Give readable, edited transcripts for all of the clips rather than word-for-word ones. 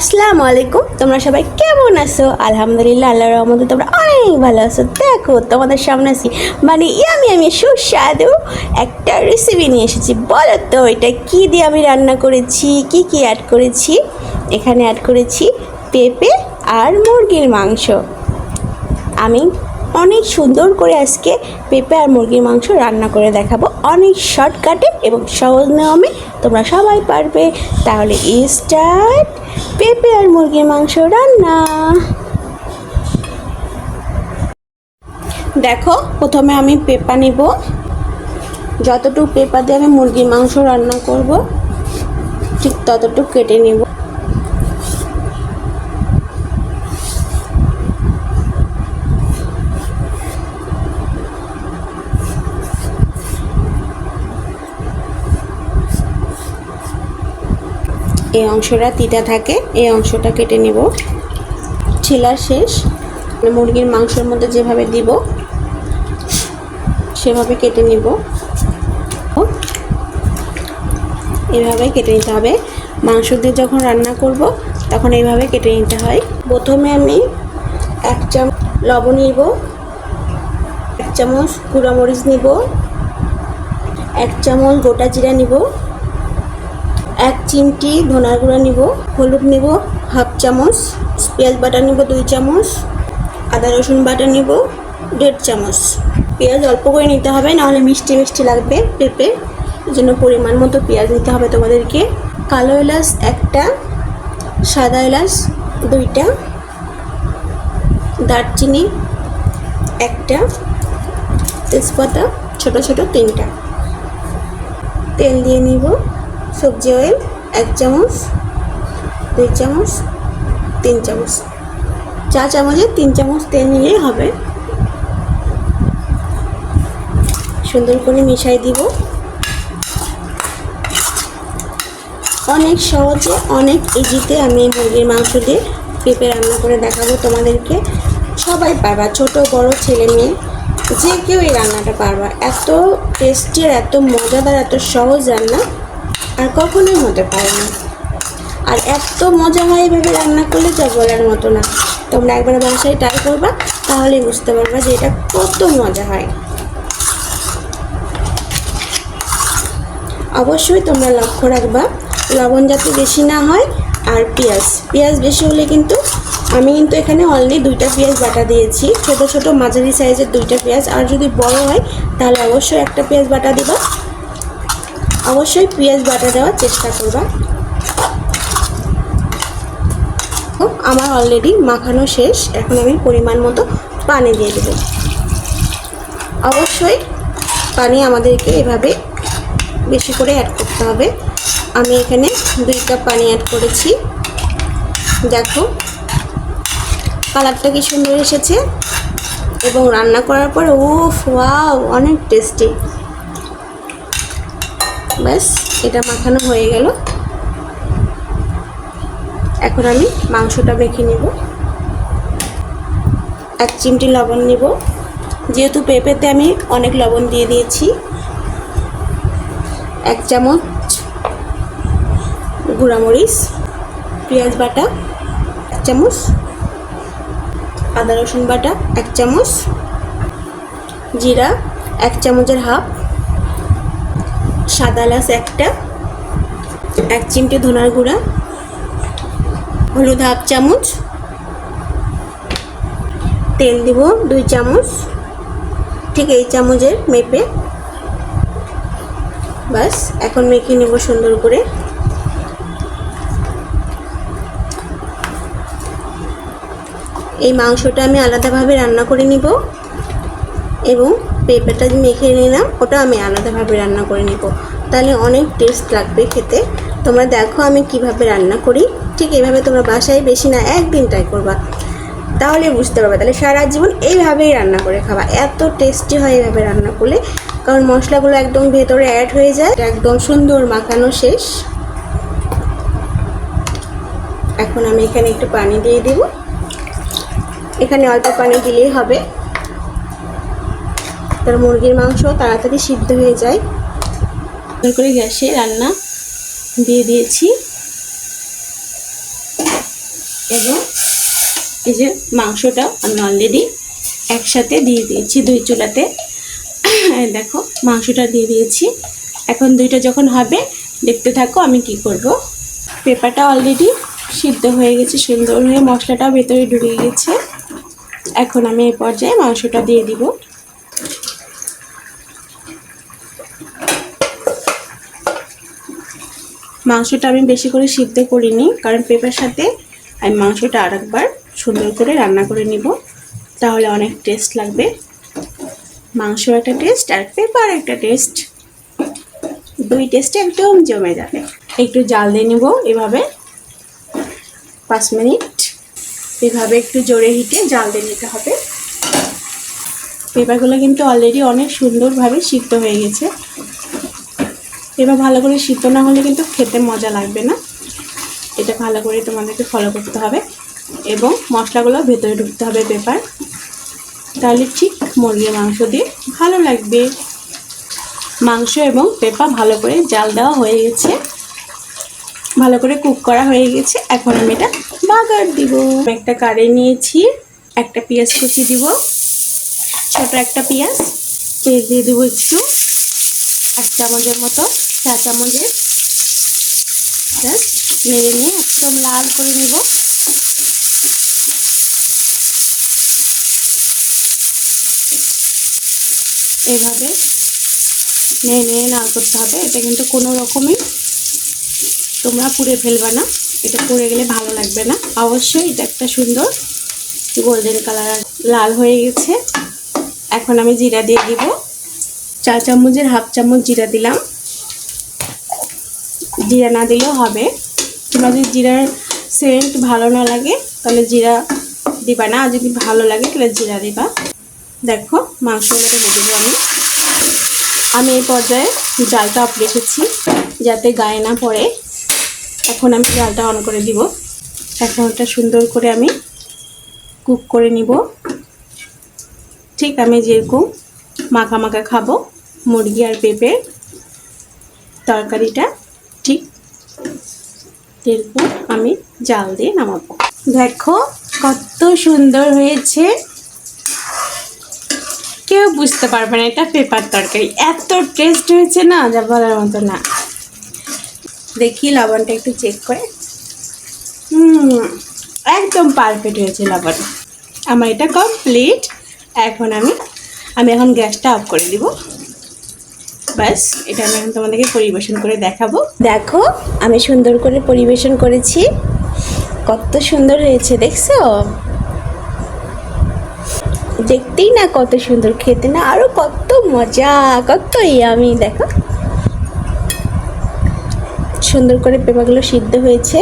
আসসালামু আলাইকুম। তোমরা সবাই কেমন আছো? আলহামদুলিল্লাহ, আল্লাহর রহমতে তোমরা অনেক ভালো আছো। দেখো তোমাদের সামনে আছি মানে আমি সুস্বাদু একটা রেসিপি নিয়ে এসেছি। বলো তো এটা কি দিয়ে আমি রান্না করেছি, কি কি অ্যাড করেছি? এখানে অ্যাড করেছি পেঁপে আর মুরগির মাংস। আমি অনেক সুন্দর করে আজকে পেঁপে আর মুরগির মাংস রান্না করে দেখাবো, অনেক শর্টকাটে এবং সহজ নিয়মে। তোমরা সবাই পারবে। তাহলে স্টার্ট পেঁপে আর মুরগির মাংস রান্না। দেখো, প্রথমে আমি পেঁপা নিব। যতটুকু পেঁপা দিয়ে আমি মুরগির মাংস রান্না করব ঠিক ততটুকু কেটে নিব। এই অংশটা তিতা থাকে, এই অংশটা কেটে নেব। ছিলা শেষ। মুরগির মাংসের মধ্যে যেভাবে দিব সেভাবে কেটে নিব। এভাবে কেটে নিতে হবে। মাংস দিয়ে যখন রান্না করব তখন এইভাবে কেটে নিতে হয়। প্রথমে আমি 1 চামচ লবণ নিব, 1 চামচ গুঁড়ামরিচ নিব, 1 চামচ গোটা জিরা নিব, 1 চিমটি ধনার গুঁড়া নিব, হলুদ নিব 1/2 চামচ, পেঁয়াজ বাটা নিব 2 চামচ, আদা রসুন বাটা নিব 1.5 চামচ। পেঁয়াজ অল্প করে নিতে হবে, নাহলে মিষ্টি মিষ্টি লাগবে পেঁপে, এই জন্য পরিমাণ মতো পেঁয়াজ নিতে হবে তোমাদেরকে। কালো এলাচ 1টা, সাদা এলাচ 2টা, দারচিনি 1টা, তেজপাতা ছোট ছোট 3টা। তেল দিয়ে নিব। সবজি অয়েল 1 চামচ, 2 চামচ, 3 চামচ। 4 চামচে 3 চামচ তেল নিলেই হবে। সুন্দর করে মিশাই দিব। অনেক সহজে, অনেক ইজিতে আমি মুরগির মাংস দিয়ে পেঁপে রান্না করে দেখাবো তোমাদেরকে। সবাই পারবা, ছোট বড় ছেলে মেয়ে যে কেউ এই রান্নাটা পারবা। এত টেস্টি আর এত মজাদার, এত সহজ রান্না আর কখনোই হতে পারে না। আর এত মজা হয় এভাবে রান্না করলে যা বলার মতো না। তোমরা একবার বাসায় ট্রাই করবা, তাহলেই বুঝতে পারবা যে এটা কত মজা হয়। অবশ্যই তোমরা লক্ষ্য রাখবা লবণ যাতে বেশি না হয়। আর পেঁয়াজ বেশি হলে কিন্তু আমি এখানে অলরেডি 2টা পেঁয়াজ বাটা দিয়েছি, ছোট ছোট মাঝারি সাইজের 2টা পেঁয়াজ। আর যদি বড় হয় তাহলে অবশ্যই 1টা পেঁয়াজ বাটা দিবা। অবশ্যই পেঁয়াজ বাটা দেওয়ার চেষ্টা করবা। আমার অলরেডি মাখানো শেষ। এখন আমি পরিমাণ মতো পানি দিয়ে দেব। অবশ্যই পানি আমাদেরকে এভাবে বেশি করে অ্যাড করতে হবে। আমি এখানে 2 কাপ পানি অ্যাড করেছি। দেখো কালারটা কি সুন্দর এসেছে এবং রান্না করার পর উফ ওয়াও, অনেক টেস্টি। ব্যাস, এটা মাখানো হয়ে গেল। এখন আমি মাংসটা মেখে নেব। 1 চিমটি লবণ নিব, যেহেতু পেঁপেতে আমি অনেক লবণ দিয়ে দিয়েছি। 1 চামচ গুঁড়ামরিচ, পেঁয়াজ বাটা 1 চামচ, আদা রসুন বাটা 1 চামচ, জিরা 1 চামচের হাফ, সাদা এলাচ 1টা, 1 চিমটি ধনার গুঁড়া, হলুদ 1/2 চামচ, তেল দিব 2 চামচ, ঠিক এই চামচের মেপে। বাস, এখন মেখে নেব সুন্দর করে। এই মাংসটা আমি আলাদাভাবে রান্না করে নিব এবং পেঁপেটা যে মেখে নিলাম ওটা আমি আলাদাভাবে রান্না করে নিব। তাহলে অনেক টেস্ট লাগবে খেতে। তোমরা দেখো আমি কিভাবে রান্না করি, ঠিক এইভাবে তোমরা বাসায় বেশি না একদিন ট্রাই করবা, তাহলে বুঝতে পারবে। তাহলে সারা জীবন এইভাবেই রান্না করে খাবা। এত টেস্টি হয় এইভাবে রান্না করলে, কারণ মশলাগুলো একদম ভেতরে অ্যাড হয়ে যায়। একদম সুন্দর মাখানো শেষ। এখন আমি এখানে একটু পানি দিয়ে দেব। এখানে অল্প পানি দিলেই হবে, তার মুরগির মাংস তাড়াতাড়ি সিদ্ধ হয়ে যায়। করে গ্যাসে রান্না দিয়ে দিয়েছি। এবং এই যে মাংসটা আমি অলরেডি একসাথে দিয়ে দিয়েছি দুই চুলাতে। দেখো মাংসটা দিয়ে দিয়েছি। এখন দুইটা যখন হবে দেখতে থাকো আমি কি করব। পেঁপাটা অলরেডি সিদ্ধ হয়ে গেছে সুন্দর হয়ে, মশলাটাও ভেতরে ঢুকে গেছে। এখন আমি এই পর্যায়ে মাংসটা দিয়ে দিব। মাংসটা আমি বেশি করে সিদ্ধ করিনি, কারণ পেঁপার সাথে আমি মাংসটা আরেকবার সুন্দর করে রান্না করে নিব, তাহলে অনেক টেস্ট লাগবে। মাংস একটা টেস্ট আর পেঁপার একটা টেস্ট, দুই টেস্টে একদম জমে যাবে। একটু জাল দিয়ে নিব এভাবে 5 মিনিট। এভাবে একটু জোরে হিটে জাল দিয়ে নিতে হবে। পেঁপারগুলো কিন্তু অলরেডি অনেক সুন্দরভাবে সিদ্ধ হয়ে গেছে। এবার ভালো করে সিদ্ধ না হলে কিন্তু খেতে মজা লাগবে না। এটা ভালো করে তোমাদেরকে ফলো করতে হবে এবং মশলাগুলো ভেতরে ঢুকতে হবে পেঁপার, তাহলে ঠিক মুরগির মাংস দিয়ে ভালো লাগবে। মাংস এবং পেঁপা ভালো করে জাল দেওয়া হয়ে গেছে, ভালো করে কুক করা হয়ে গেছে। এখন আমি এটা বাগার দিব। একটা কারি নিয়েছি, একটা পেঁয়াজ কুচি দিব, ছোট একটা পেঁয়াজ দিয়ে দেবো একটু 1 চামচের মতো, 4 চামচের। জাস্ট নেড়ে নিয়ে একদম লাল করে নিব। এভাবে নেড়ে লাল করতে হবে। এটা কিন্তু কোনো রকমই তোমরা পুড়ে ফেলবে না, এটা পুড়ে গেলে ভালো লাগবে না। অবশ্যই এটা একটা সুন্দর গোল্ডেন কালার লাল হয়ে গেছে। এখন আমি জিরা দিয়ে দিব, 4 চামচের 1/2 চামচ জিরা দিলাম। জিরা না দিলেও হবে, তোমরা যদি জিরার সেন্ট ভালো না লাগে তাহলে জিরা দিবা না, আর যদি ভালো লাগে তাহলে জিরা দিবা। দেখো মাংসগুলোকে দিয়ে দেবো আমি এই পর্যায়ে জালটা অফ রেখেছি যাতে গায়ে না পড়ে। এখন আমি জালটা অন করে দিব। এখন ওটা সুন্দর করে আমি কুক করে নিব, ঠিক আমি যেরকম মাখা মাখা খাবো মুরগি আর পেঁপের তরকারিটা, ঠিক এরকম আমি জাল দিয়ে নামাবো। দেখো কত সুন্দর হয়েছে, কেউ বুঝতে পারবে না এটা পেঁপার তরকারি। এত টেস্ট হয়েছে না, যা বলার মতো না। দেখি লবণটা একটু চেক করে, একদম পারফেক্ট হয়েছে লবণ। আমার এটা কমপ্লিট। এখন আমি এখন গ্যাসটা অফ করে দিব। ব্যাস, এটা আমি এখন তোমাদেরকে পরিবেশন করে দেখাবো। দেখো আমি সুন্দর করে পরিবেশন করেছি, কত সুন্দর হয়েছে দেখছো? দেখতেই না কত সুন্দর, খেতে না আরো কত মজা, কত ইয়ামি। দেখো সুন্দর করে পেঁপাগুলো সিদ্ধ হয়েছে,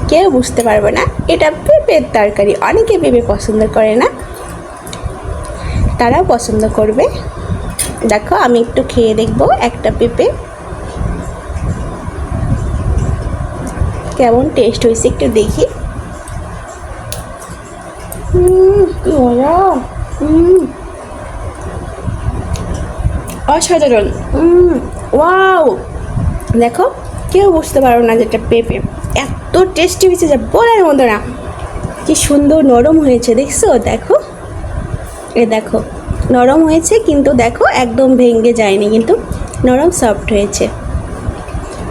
কেউ বুঝতে পারবে না এটা পেঁপের তরকারি। অনেকে পেঁপে পছন্দ করে না, তারাও পছন্দ করবে। দেখো আমি একটু খেয়ে দেখবো একটা পেঁপে কেমন টেস্ট হয়েছে, একটু দেখি। মজা, অসাধারণ। ওয়াও, দেখো কেউ বুঝতে পারো না যেটা পেঁপে, এত টেস্টি হয়েছে যা বলার মতো না। কি সুন্দর নরম হয়েছে দেখছো? দেখো দেখো নরম হয়েছে, কিন্তু দেখো একদম ভেঙে যায়নি, কিন্তু নরম সফট হয়েছে,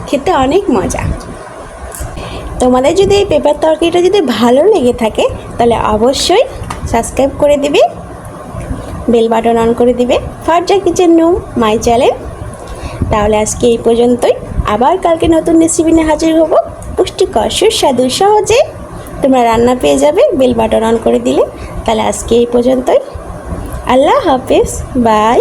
খেতে অনেক মজা। তোমাদের যদি এই পেঁপার তরকারিটা যদি ভালো লেগে থাকে তাহলে অবশ্যই সাবস্ক্রাইব করে দিবে, বেল বাটন অন করে দিবে, ফারজা কিচেন রুম মাই চ্যানেল। তাহলে আজকে এই পর্যন্তই, আবার কালকে নতুন রেসিপি নিয়ে হাজির হব, পুষ্টিকর সুস্বাদু সহজে তোমরা রান্না পেয়ে যাবে বেল বাটন অন করে দিলে। তাহলে আজকে এই পর্যন্তই, আল্লাহ হাফেজ, বাই।